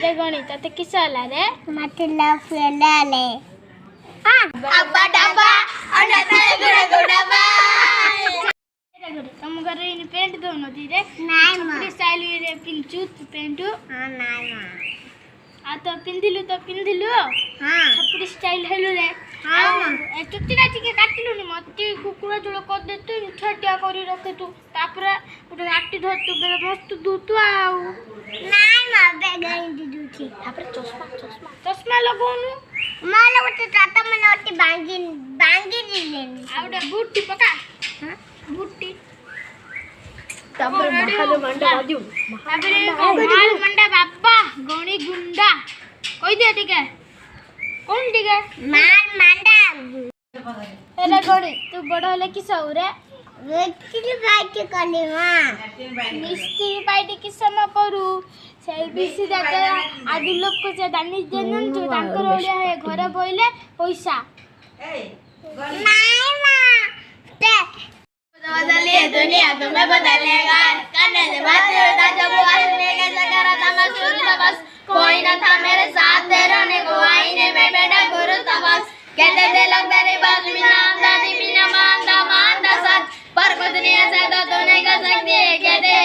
गणित ते किसला रे मतलब फेलाले अब्बा डब्बा अनते गुडा गुडा तुम घर इन पेंट दोनो दी रे नाय मा स्टाइल रे पिंचू पेंट हां नाय मा आ तो पिंदिलु हां छपड़ी स्टाइल हेलु रे हां ए चुटिरा टिके काटिलु नि मते कुकुरा झोल कर दे तू छटिया करी रखे तू तापरे उठे आटी धर तू बेले मस्त दूतु आउ नाय मा बेगन दिदु छी तापरे चश्मा लगौनु माला उठे टाटा मने उठे बांगी दिलेनी आउडे बूटी पका हां बूटी तापर महाल मंडा बाजू तापरे महाल मंडा बाबा गणी गुंडा कहि दे टिके कौन टिके मार मंडा एला गणी तू बड़ होले कि सौरे वेटिल बाइट कले मां मिस्त्री पाइटे कि सम करू सेलबीसी दादा आदि लोक को से दानी जनन जो तांकर ओलिया है घर बोइले पैसा नाय मां ते बदलिए दुनिया तुम्हें बदलेगा करने से बात होता जब वो आने के जगह था मैं शुरू था बस कोई न था मेरे साथ दे रहने को आईने में बैठा गुरु था बस कहते थे लोग तेरी बात मीना मानदा सच पर कुछ नहीं ऐसा तो नहीं कर सकती कहते